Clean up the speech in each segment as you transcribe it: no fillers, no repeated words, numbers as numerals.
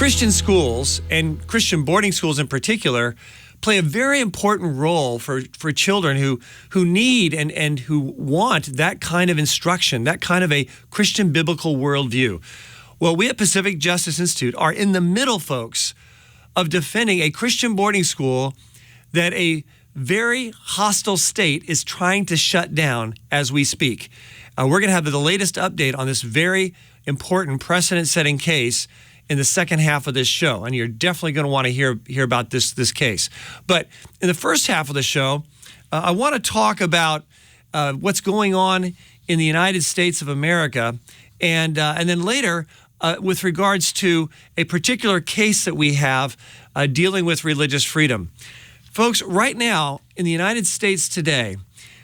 Christian schools, and Christian boarding schools in particular, play a very important role for children who need and who want that kind of instruction, that kind of a Christian biblical worldview. Well, we at Pacific Justice Institute are in the middle, folks, of defending a Christian boarding school that a very hostile state is trying to shut down as we speak. We're going to have the latest update on this very important precedent-setting case in the second half of this show, and you're definitely going to want to hear about this case. But in the first half of the show, I want to talk about what's going on in the United States of America, and then later, with regards to a particular case that we have dealing with religious freedom. Folks, right now in the United States today,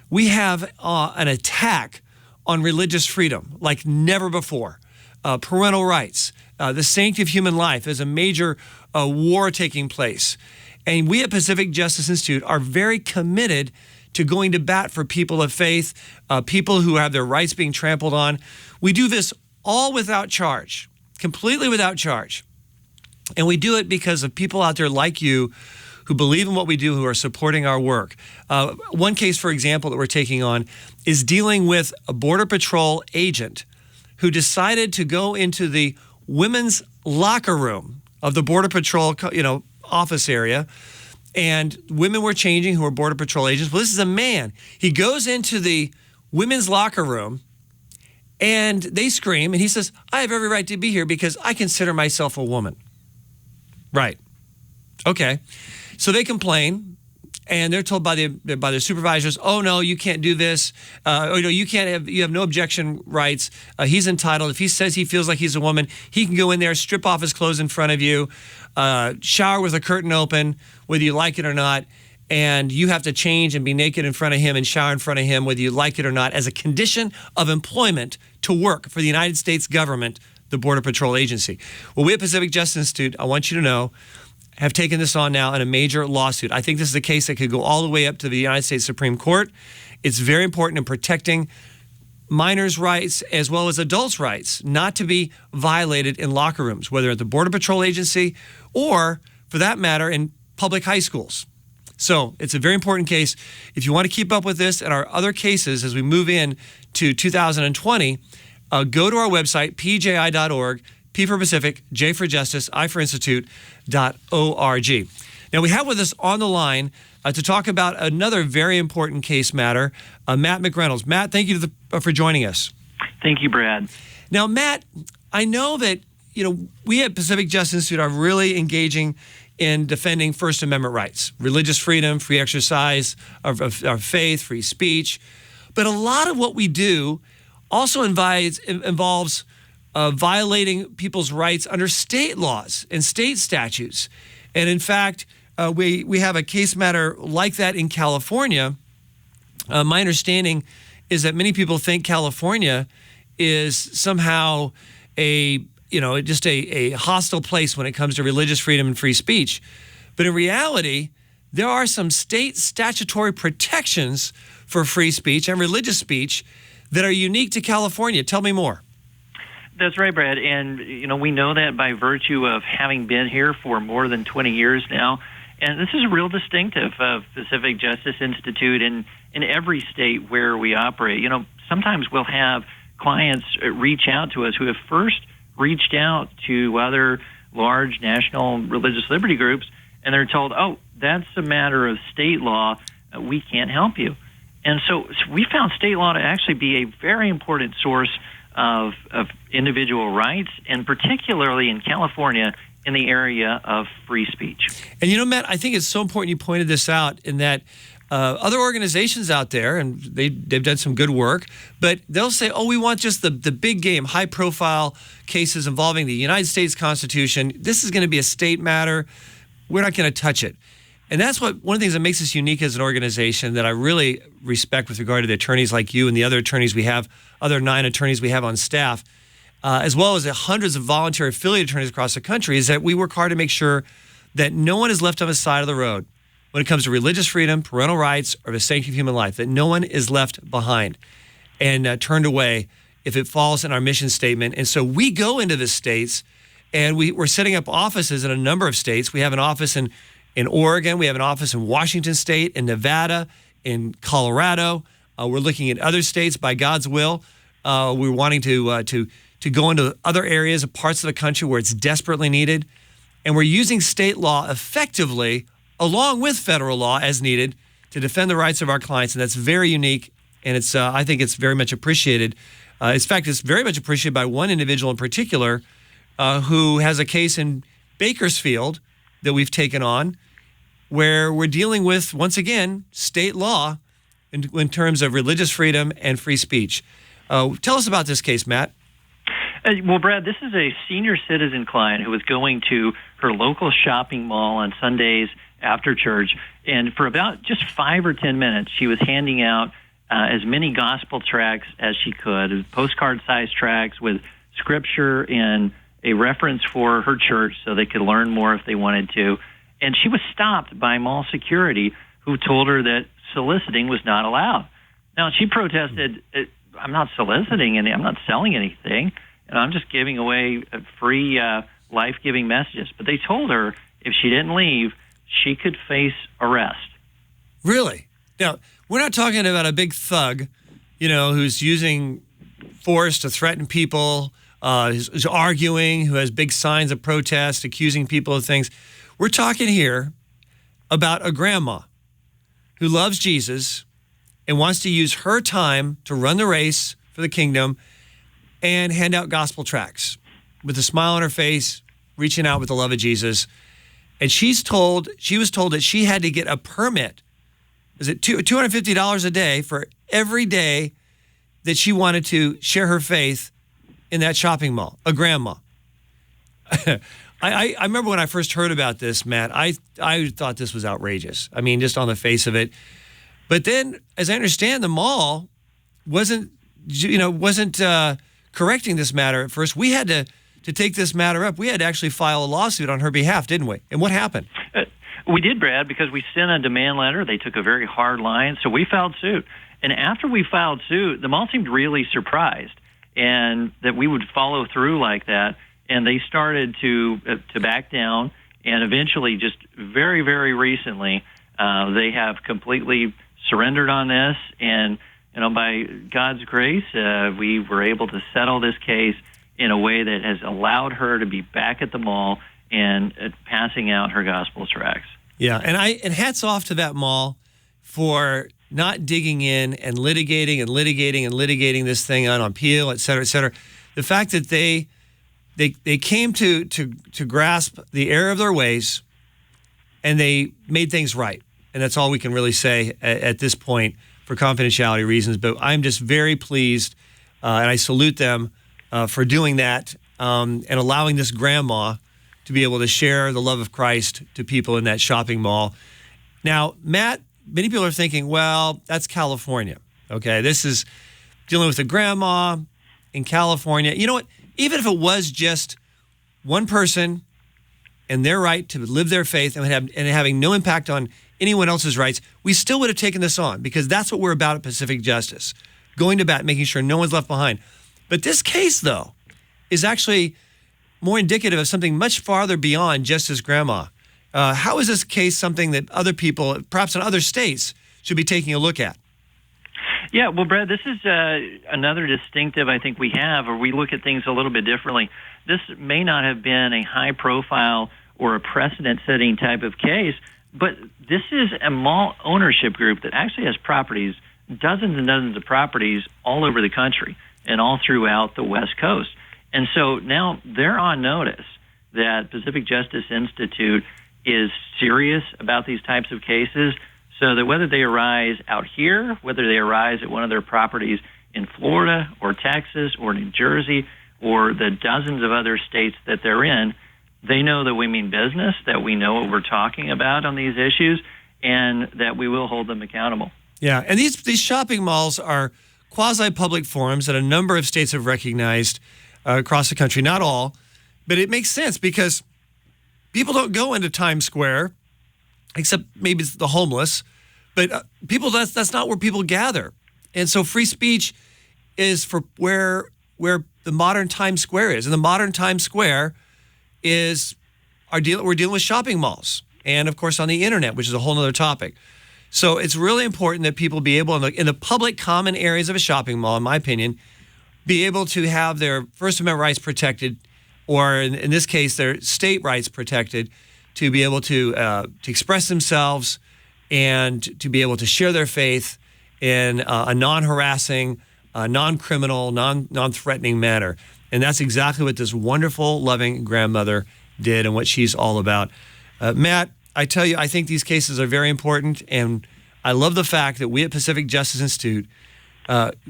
we have an attack on religious freedom like never before. Parental rights, the sanctity of human life. There's a major war taking place. And we at Pacific Justice Institute are very committed to going to bat for people of faith, people who have their rights being trampled on. We do this all without charge, completely without charge. And we do it because of people out there like you who believe in what we do, who are supporting our work. One case, for example, that we're taking on is dealing with a Border Patrol agent who decided to go into the women's locker room of the Border Patrol, office area, and women were changing who were Border Patrol agents. Well, this is a man. He goes into the women's locker room, and they scream, and he says, "I have every right to be here because I consider myself a woman." Right. Okay. So they complain. And they're told by their supervisors, "Oh no, you can't do this. You have no objection rights. He's entitled. If he says he feels like he's a woman, he can go in there, strip off his clothes in front of you, shower with a curtain open, whether you like it or not, and you have to change and be naked in front of him and shower in front of him, whether you like it or not, as a condition of employment to work for the United States government, the Border Patrol Agency." Well, we at Pacific Justice Institute, I want you to know, have taken this on now in a major lawsuit. I think this is a case that could go all the way up to the United States Supreme Court. It's very important in protecting minors' rights as well as adults' rights not to be violated in locker rooms, whether at the Border Patrol Agency or, for that matter, in public high schools. So it's a very important case. If you want to keep up with this and our other cases as we move in to 2020, go to our website, pji.org, P for Pacific, J for Justice, I for Institute.org. Now, we have with us on the line to talk about another very important case matter, Matt McRenolds. Matt, thank you for joining us. Thank you, Brad. Now, Matt, I know that we at Pacific Justice Institute are really engaging in defending First Amendment rights, religious freedom, free exercise of faith, free speech. But a lot of what we do also involves violating people's rights under state laws and state statutes. And in fact, we have a case matter like that in California. My understanding is that many people think California is somehow just a hostile place when it comes to religious freedom and free speech. But in reality, there are some state statutory protections for free speech and religious speech that are unique to California. Tell me more. That's right, Brad. And, we know that by virtue of having been here for more than 20 years now. And this is real distinctive of Pacific Justice Institute in every state where we operate. Sometimes we'll have clients reach out to us who have first reached out to other large national religious liberty groups, and they're told, "Oh, that's a matter of state law. We can't help you." And so we found state law to actually be a very important source of individual rights, and particularly in California, in the area of free speech. And Matt, I think it's so important you pointed this out in that other organizations out there, and they've done some good work, but they'll say, "Oh, we want just the big game, high-profile cases involving the United States Constitution. This is going to be a state matter. We're not going to touch it." And that's one of the things that makes us unique as an organization that I really respect with regard to the attorneys like you and the other attorneys we have, other 9 attorneys we have on staff, as well as the hundreds of volunteer affiliate attorneys across the country, is that we work hard to make sure that no one is left on the side of the road when it comes to religious freedom, parental rights, or the sanctity of human life, that no one is left behind and turned away if it falls in our mission statement. And so we go into the states And we're setting up offices in a number of states. We have an office in Oregon. We have an office in Washington State, in Nevada, in Colorado. We're looking at other states by God's will. We're wanting to go into other areas of parts of the country where it's desperately needed. And we're using state law effectively along with federal law as needed to defend the rights of our clients. And that's very unique. And it's I think it's very much appreciated. In fact, it's very much appreciated by one individual in particular who has a case in Bakersfield that we've taken on where we're dealing with, once again, state law in terms of religious freedom and free speech. Tell us about this case, Matt. Well, Brad, this is a senior citizen client who was going to her local shopping mall on Sundays after church, and for about just 5 or 10 minutes, she was handing out as many gospel tracts as she could, postcard-sized tracts with scripture and a reference for her church so they could learn more if they wanted to. And she was stopped by mall security who told her that soliciting was not allowed. Now, she protested, I'm not soliciting and I'm not selling anything, and I'm just giving away free life-giving messages. But they told her if she didn't leave, she could face arrest. Really? Now, we're not talking about a big thug, who's using force to threaten people, who's arguing, who has big signs of protest, accusing people of things. We're talking here about a grandma who loves Jesus and wants to use her time to run the race for the kingdom and hand out gospel tracts with a smile on her face, reaching out with the love of Jesus. And she was told that she had to get a permit. Is it $250 a day for every day that she wanted to share her faith in that shopping mall? A grandma. I remember when I first heard about this, Matt, I thought this was outrageous. I mean, just on the face of it. But then, as I understand, the mall wasn't correcting this matter at first. We had to take this matter up. We had to actually file a lawsuit on her behalf, didn't we? And what happened? We did, Brad, because we sent a demand letter. They took a very hard line, so we filed suit. And after we filed suit, the mall seemed really surprised and that we would follow through like that. And they started to back down. And eventually, just very, very recently, they have completely surrendered on this. And by God's grace, we were able to settle this case in a way that has allowed her to be back at the mall and passing out her gospel tracts. Yeah, and hats off to that mall for not digging in and litigating this thing on appeal, et cetera, et cetera. The fact that they came to grasp the error of their ways and they made things right. And that's all we can really say at this point for confidentiality reasons. But I'm just very pleased, and I salute them for doing that and allowing this grandma to be able to share the love of Christ to people in that shopping mall. Now, Matt, many people are thinking, well, that's California. Okay, this is dealing with a grandma in California. You know what? Even if it was just one person and their right to live their faith and having no impact on anyone else's rights, we still would have taken this on because that's what we're about at Pacific Justice, going to bat, making sure no one's left behind. But this case, though, is actually more indicative of something much farther beyond just his grandma. How is this case something that other people, perhaps in other states, should be taking a look at? Yeah, well, Brad, this is another distinctive I think we have, or we look at things a little bit differently. This may not have been a high-profile or a precedent-setting type of case, but this is a mall ownership group that actually has properties, dozens and dozens of properties all over the country and all throughout the West Coast. And so now they're on notice that Pacific Justice Institute is serious about these types of cases, so that whether they arise out here, whether they arise at one of their properties in Florida or Texas or New Jersey or the dozens of other states that they're in, they know that we mean business, that we know what we're talking about on these issues, and that we will hold them accountable. Yeah, and these shopping malls are quasi-public forums that a number of states have recognized across the country. Not all, but it makes sense because people don't go into Times Square, except maybe it's the homeless, but people that's not where people gather. And so free speech is for where the modern Times Square is. And the modern Times Square we're dealing with shopping malls and, of course, on the internet, which is a whole other topic. So it's really important that people be able, in the public common areas of a shopping mall, in my opinion, be able to have their First Amendment rights protected, or in this case, their state rights protected, to be able to express themselves and to be able to share their faith in a non-harassing, non-criminal, non-threatening manner. And that's exactly what this wonderful, loving grandmother did and what she's all about. Matt, I tell you, I think these cases are very important, and I love the fact that we at Pacific Justice Institute,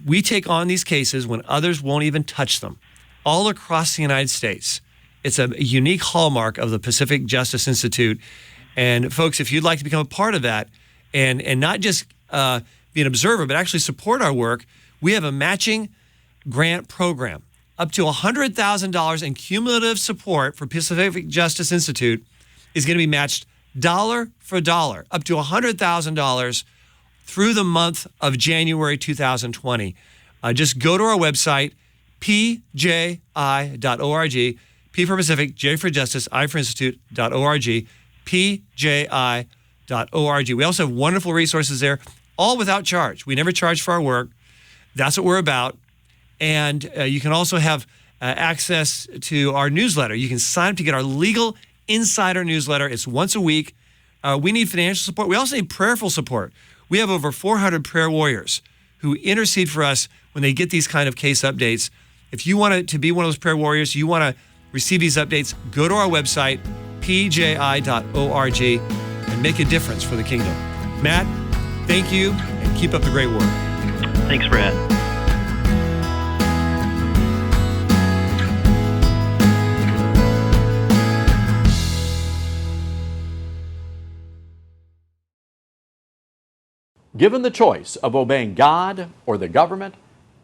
we take on these cases when others won't even touch them, all across the United States. It's a unique hallmark of the Pacific Justice Institute. And folks, if you'd like to become a part of that and not just be an observer, but actually support our work, we have a matching grant program. Up to $100,000 in cumulative support for Pacific Justice Institute is going to be matched dollar for dollar, up to $100,000 through the month of January 2020. Just go to our website, pji.org, P for Pacific, J for Justice, I for Institute.org, pji.org. We also have wonderful resources there, all without charge. We never charge for our work. That's what we're about. And you can also have access to our newsletter. You can sign up to get our Legal Insider newsletter. It's once a week. We need financial support. We also need prayerful support. We have over 400 prayer warriors who intercede for us when they get these kind of case updates. If you want to be one of those prayer warriors, you want to receive these updates, go to our website, pji.org, and make a difference for the kingdom. Matt, thank you, and keep up the great work. Thanks, Brad. Given the choice of obeying God or the government,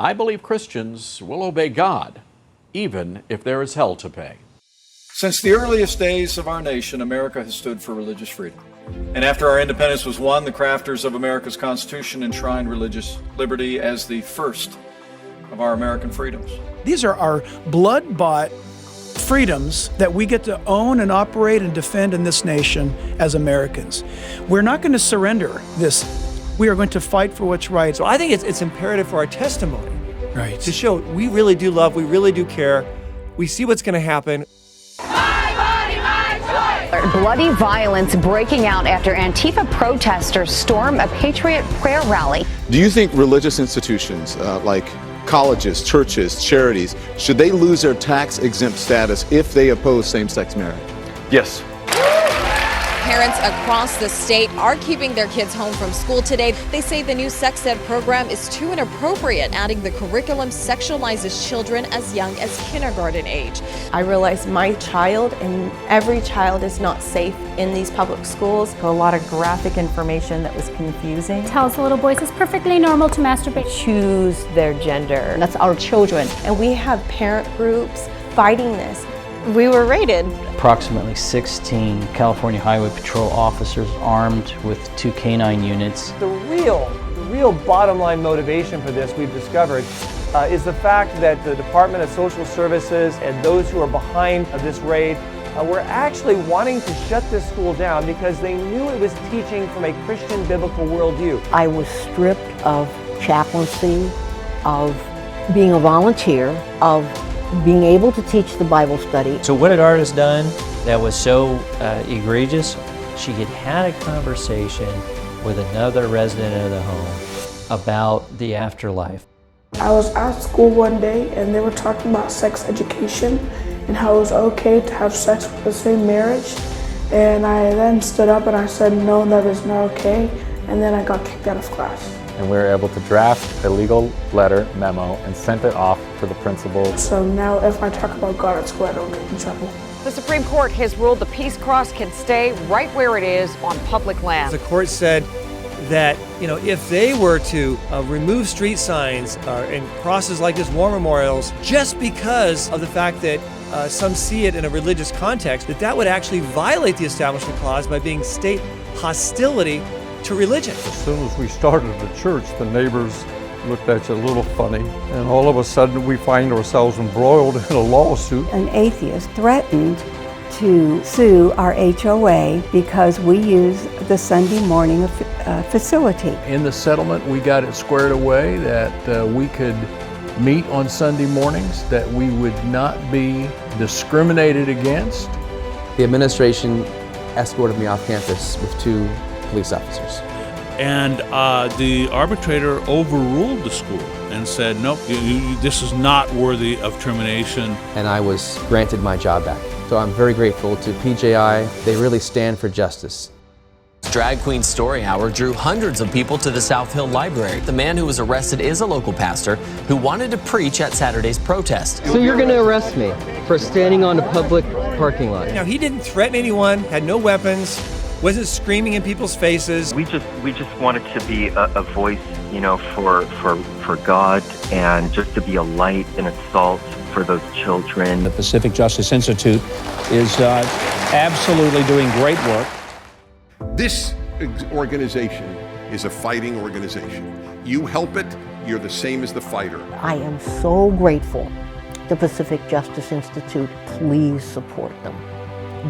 I believe Christians will obey God, even if there is hell to pay. Since the earliest days of our nation, America has stood for religious freedom. And after our independence was won, the crafters of America's Constitution enshrined religious liberty as the first of our American freedoms. These are our blood-bought freedoms that we get to own and operate and defend in this nation as Americans. We're not going to surrender this. We are going to fight for what's right. So I think it's imperative for our testimony, Right. to show we really do love, we really do care, we see what's going to happen. Bloody violence breaking out after Antifa protesters storm a Patriot prayer rally. Do you think religious institutions like colleges, churches, charities, should they lose their tax-exempt status if they oppose same-sex marriage? Yes. Parents across the state are keeping their kids home from school today. They say the new sex ed program is too inappropriate, adding the curriculum sexualizes children as young as kindergarten age. I realize my child and every child is not safe in these public schools. A lot of graphic information that was confusing. Tells the little boys it's perfectly normal to masturbate. Choose their gender. That's our children. And we have parent groups fighting this. We were raided. Approximately 16 California Highway Patrol officers armed with 2 canine units. The real bottom line motivation for this, we've discovered, is the fact that the Department of Social Services and those who are behind this raid were actually wanting to shut this school down because they knew it was teaching from a Christian biblical worldview. I was stripped of chaplaincy, of being a volunteer, of being able to teach the Bible study. So what had Artis done that was so egregious? She had had a conversation with another resident of the home about the afterlife. I was at school one day and they were talking about sex education and how it was okay to have sex with the same marriage. And I then stood up and I said, no, that is not okay. And then I got kicked out of class. And we were able to draft a legal letter memo and sent it off to the principal. So now if I talk about God at school, I don't get in trouble. The Supreme Court has ruled the Peace Cross can stay right where it is on public land. The court said that, if they were to remove street signs and crosses like this, war memorials, just because of the fact that some see it in a religious context, that would actually violate the Establishment Clause by being state hostility to religion. As soon as we started the church, the neighbors looked at you a little funny, and all of a sudden we find ourselves embroiled in a lawsuit. An atheist threatened to sue our HOA because we use the Sunday morning facility. In the settlement, we got it squared away that we could meet on Sunday mornings, that we would not be discriminated against. The administration escorted me off campus with 2 police officers. And the arbitrator overruled the school and said, nope, this is not worthy of termination. And I was granted my job back. So I'm very grateful to PJI. They really stand for justice. Drag Queen Story Hour drew hundreds of people to the South Hill Library. The man who was arrested is a local pastor who wanted to preach at Saturday's protest. So you're going to arrest me for standing on a public parking lot? Now, he didn't threaten anyone, had no weapons, wasn't screaming in people's faces. We just wanted to be a voice, for God, and just to be a light and a salt for those children. The Pacific Justice Institute is absolutely doing great work. This organization is a fighting organization. You help it, you're the same as the fighter. I am so grateful. The Pacific Justice Institute, please support them.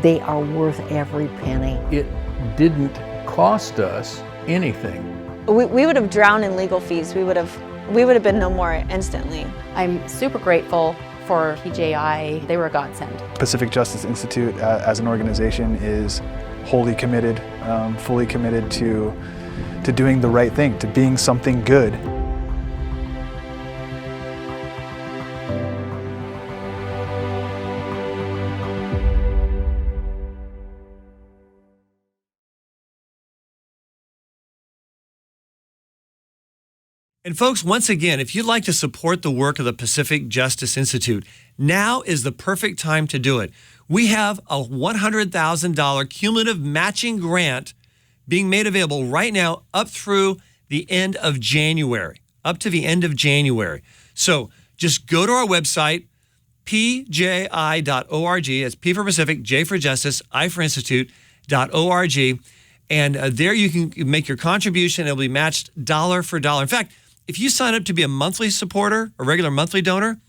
They are worth every penny. It didn't cost us anything. We would have drowned in legal fees. We would have been no more instantly. I'm super grateful for PJI. They were a godsend. Pacific Justice Institute as an organization is wholly committed, fully committed to doing the right thing, to being something good. And folks, once again, if you'd like to support the work of the Pacific Justice Institute, now is the perfect time to do it. We have a $100,000 cumulative matching grant being made available right now up through the end of January, up to the end of January. So just go to our website, pji.org. That's P for Pacific, J for Justice, I for Institute.org. And there you can make your contribution. It'll be matched dollar for dollar. In fact, if you sign up to be a monthly supporter, a regular monthly donor,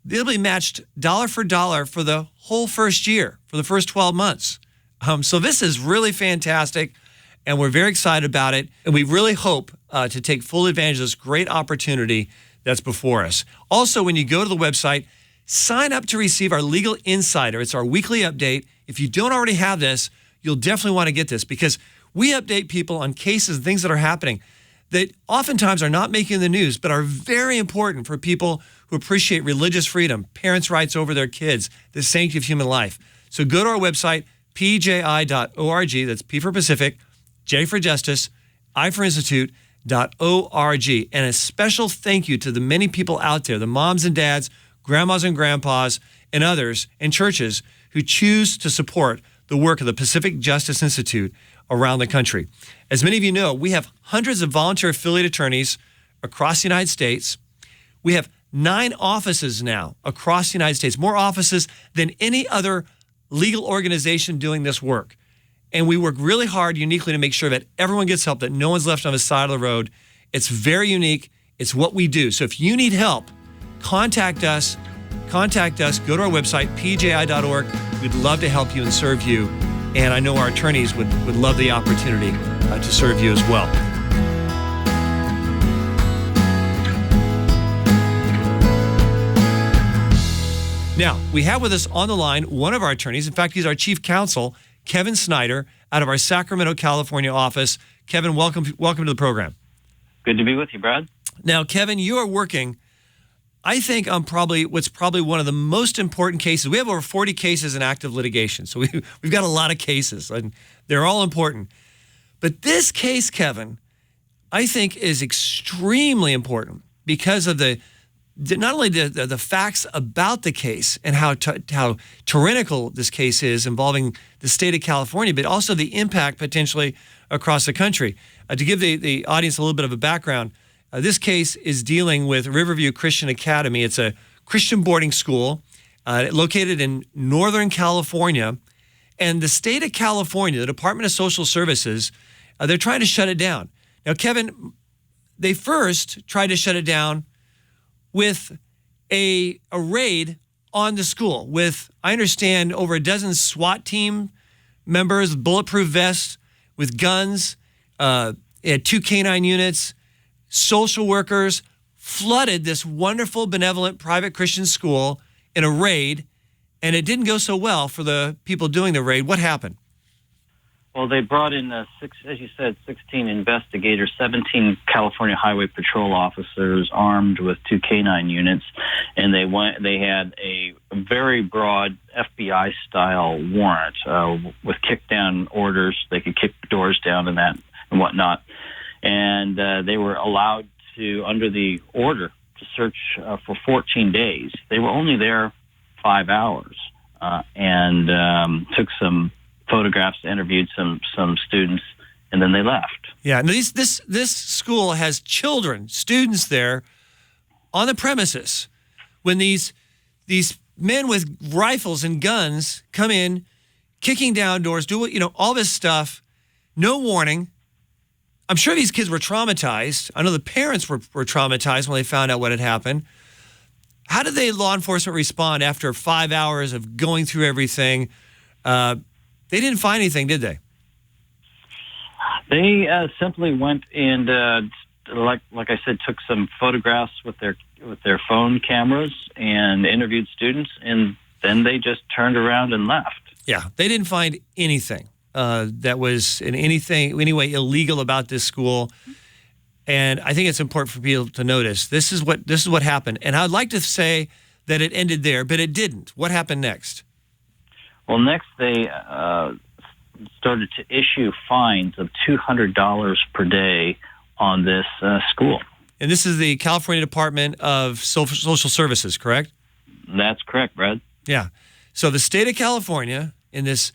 it'll be matched dollar for dollar for the whole first year, for the first 12 months. So this is really fantastic, and we're very excited about it. And we really hope to take full advantage of this great opportunity that's before us. Also, when you go to the website, sign up to receive our Legal Insider. It's our weekly update. If you don't already have this, you'll definitely want to get this, because we update people on cases and things that are happening that oftentimes are not making the news, but are very important for people who appreciate religious freedom, parents' rights over their kids, the sanctity of human life. So go to our website, pji.org. That's P for Pacific, J for Justice, I for Institute.org. And a special thank you to the many people out there, the moms and dads, grandmas and grandpas, and others, and churches who choose to support the work of the Pacific Justice Institute around the country. As many of you know, we have hundreds of volunteer affiliate attorneys across the United States. We have 9 offices now across the United States, more offices than any other legal organization doing this work. And we work really hard uniquely to make sure that everyone gets help, that no one's left on the side of the road. It's very unique. It's what we do. So if you need help, contact us. Go to our website, pji.org. We'd love to help you and serve you. And I know our attorneys would love the opportunity to serve you as well. Now, we have with us on the line one of our attorneys. In fact, he's our Chief Counsel, Kevin Snider, out of our Sacramento, California office. Kevin, welcome to the program. Good to be with you, Brad. Now, Kevin, you are working, I think, on what's probably one of the most important cases. We have over 40 cases in active litigation, so we've got a lot of cases, and they're all important. But this case, Kevin, I think is extremely important because of not only the facts about the case and how tyrannical this case is involving the state of California, but also the impact potentially across the country. To give the audience a little bit of a background, this case is dealing with Riverview Christian Academy. It's a Christian boarding school located in Northern California. And the state of California, the Department of Social Services, they're trying to shut it down. Now, Kevin, they first tried to shut it down with a raid on the school with, I understand, over a dozen SWAT team members, bulletproof vests, with guns, it had 2 canine units, social workers, flooded this wonderful, benevolent, private Christian school in a raid, and it didn't go so well for the people doing the raid. What happened? Well, they brought in, as you said, 16 investigators, 17 California Highway Patrol officers armed with 2 canine units, and they had a very broad FBI-style warrant with kick-down orders. They could kick doors down and that and whatnot. And they were allowed to, under the order, to search for 14 days. They were only there 5 hours and took some photographs, interviewed some students, and then they left. Yeah, and this school has children, students there on the premises. When these men with rifles and guns come in, kicking down doors, all this stuff, no warning. I'm sure these kids were traumatized. I know the parents were traumatized when they found out what had happened. How did law enforcement respond after 5 hours of going through everything? They didn't find anything, did they? They simply went and, like I said, took some photographs with their phone cameras and interviewed students, and then they just turned around and left. Yeah, they didn't find anything that was in any way illegal about this school. And I think it's important for people to notice this is what happened. And I'd like to say that it ended there, but it didn't. What happened next? Well, next they started to issue fines of $200 per day on this school. And this is the California Department of Social Services, correct? That's correct, Brad. Yeah. So the state of California, in this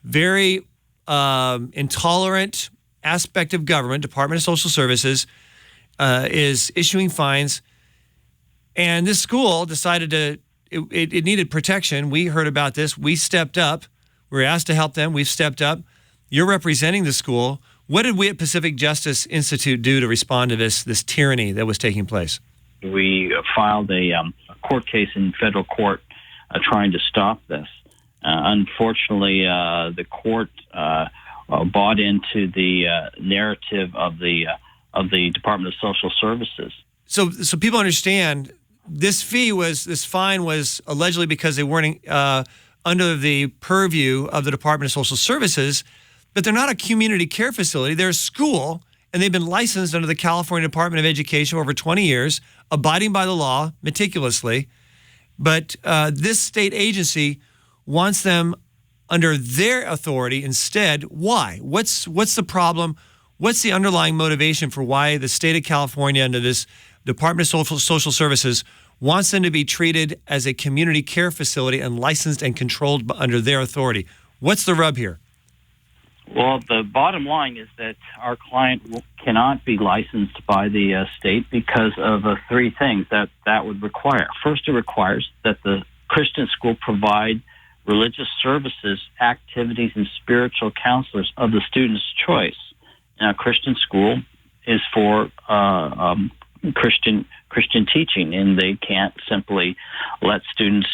very intolerant aspect of government, Department of Social Services, is issuing fines. And this school decided it needed protection. We heard about this. We stepped up. We were asked to help them. We've stepped up. You're representing the school. What did we at Pacific Justice Institute do to respond to this tyranny that was taking place? We filed a court case in federal court trying to stop this. Unfortunately, the court bought into the narrative of the Department of Social Services. So people understand this fine was allegedly because they weren't under the purview of the Department of Social Services, but they're not a community care facility. They're a school, and they've been licensed under the California Department of Education for over 20 years, abiding by the law meticulously. But this state agency wants them under their authority instead. Why? What's the problem? What's the underlying motivation for why the state of California, under this Department of Social Services, wants them to be treated as a community care facility and licensed and controlled under their authority? What's the rub here? Well, the bottom line is that our client cannot be licensed by the state because of 3 things that would require. First, it requires that the Christian school provide religious services, activities, and spiritual counselors of the student's choice. Now, Christian school is for Christian teaching, and they can't simply let students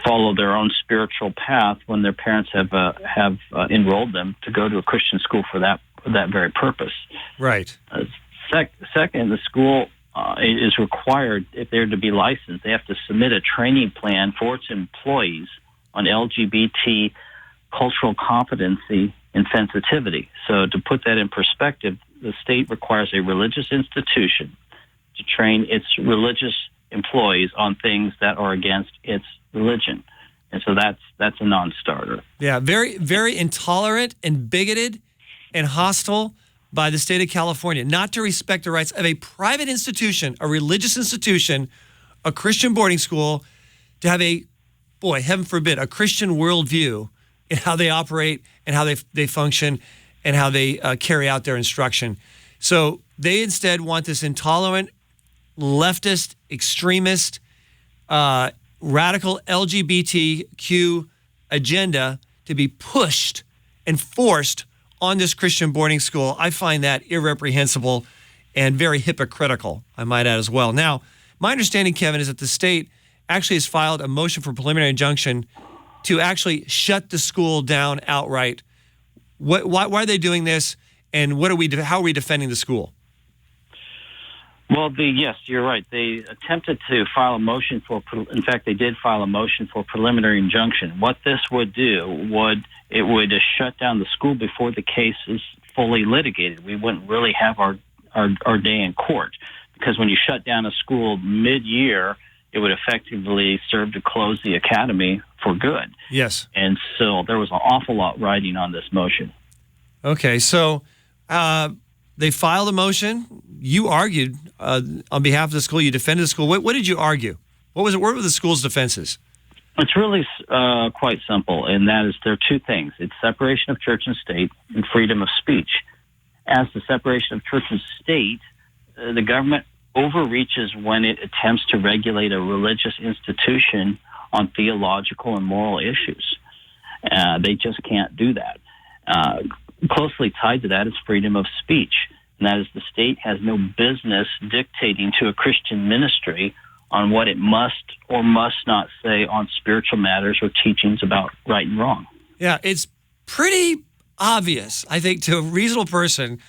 follow their own spiritual path when their parents have enrolled them to go to a Christian school for that very purpose. Right. Second, the school is required, if they're to be licensed, they have to submit a training plan for its employees on LGBT cultural competency and sensitivity. So to put that in perspective, the state requires a religious institution to train its religious employees on things that are against its religion. And so that's a non-starter. Yeah, very, very intolerant and bigoted and hostile by the state of California, not to respect the rights of a private institution, a religious institution, a Christian boarding school, to have heaven forbid, a Christian worldview in how they operate and how they function and how they carry out their instruction. So they instead want this intolerant, leftist, extremist, radical LGBTQ agenda to be pushed and forced on this Christian boarding school. I find that irreprehensible and very hypocritical, I might add as well. Now, My understanding, Kevin, is that the state actually has filed a motion for preliminary injunction to actually shut the school down outright. Why are they doing this, and how are we defending the school? Well, yes, you're right. They attempted to file a motion in fact, they did file a motion for preliminary injunction. What this would do would shut down the school before the case is fully litigated. We wouldn't really have our day in court, because when you shut down a school mid-year, it would effectively serve to close the academy for good. Yes. And so there was an awful lot riding on this motion. Okay, so they filed a motion. You argued on behalf of the school. You defended the school. What did you argue? What were the school's defenses? It's really quite simple, and that is there are two things. It's separation of church and state and freedom of speech. As the separation of church and state, the government overreaches when it attempts to regulate a religious institution on theological and moral issues. They just can't do that. Closely tied to that is freedom of speech, and that is the state has no business dictating to a Christian ministry on what it must or must not say on spiritual matters or teachings about right and wrong. Yeah, it's pretty obvious, I think, to a reasonable person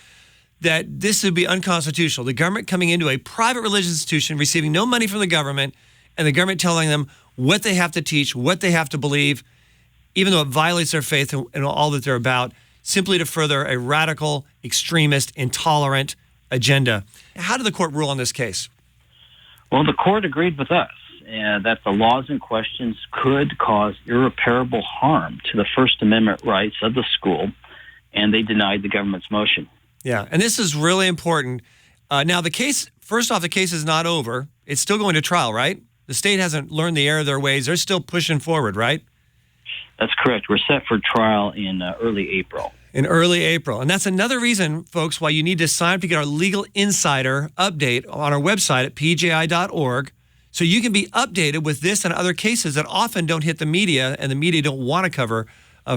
that this would be unconstitutional. The government coming into a private religious institution, receiving no money from the government, and the government telling them what they have to teach, what they have to believe, even though it violates their faith and all that they're about, simply to further a radical, extremist, intolerant agenda. How did the court rule on this case? Well, the court agreed with us that the laws in question could cause irreparable harm to the First Amendment rights of the school, and they denied the government's motion. Yeah, and this is really important. Now, the case is not over. It's still going to trial, right? The state hasn't learned the error of their ways. They're still pushing forward, right? That's correct. We're set for trial in early April. In early April. And that's another reason, folks, why you need to sign up to get our Legal Insider update on our website at pji.org, so you can be updated with this and other cases that often don't hit the media, and the media don't want to cover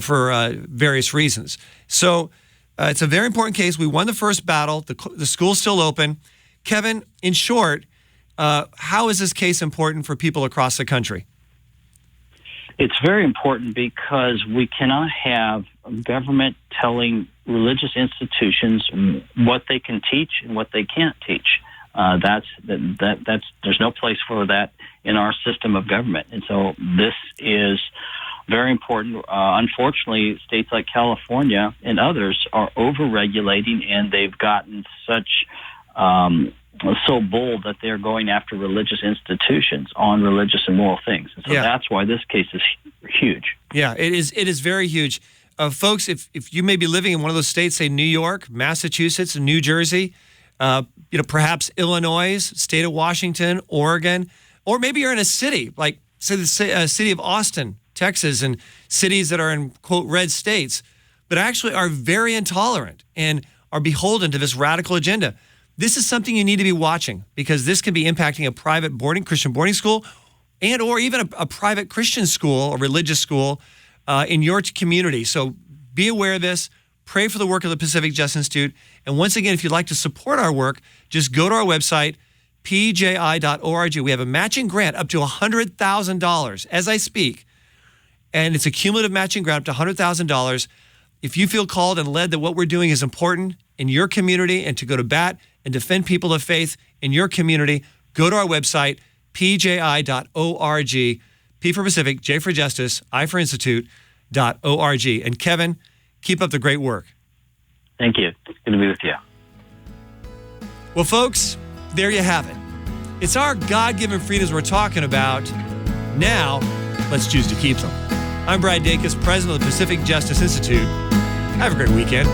for various reasons. So it's a very important case. We won the first battle. The school's still open. Kevin, in short, how is this case important for people across the country? It's very important because we cannot have government telling religious institutions what they can teach and what they can't teach. There's no place for that in our system of government. And so this is very important. Unfortunately, states like California and others are over-regulating, and they've gotten so bold that they're going after religious institutions on religious and moral things. And so that's why this case is huge. Yeah, it is very huge. Folks, if you may be living in one of those states, say New York, Massachusetts, and New Jersey, perhaps Illinois, state of Washington, Oregon, or maybe you're in a city like, say, the city of Austin, Texas, and cities that are in, quote, red states, but actually are very intolerant and are beholden to this radical agenda. This is something you need to be watching, because this can be impacting a private Christian boarding school and or even a private Christian school, a religious school in your community. So be aware of this. Pray for the work of the Pacific Justice Institute. And once again, if you'd like to support our work, just go to our website, pji.org. We have a matching grant up to $100,000 as I speak. And it's a cumulative matching grant up to $100,000. If you feel called and led that what we're doing is important in your community and to go to bat and defend people of faith in your community, go to our website, pji.org. P for Pacific, J for Justice, I for Institute.org. And Kevin, keep up the great work. Thank you. It's good to be with you. Well, folks, there you have it. It's our God-given freedoms we're talking about. Now, let's choose to keep them. I'm Brad Dacus, president of the Pacific Justice Institute. Have a great weekend.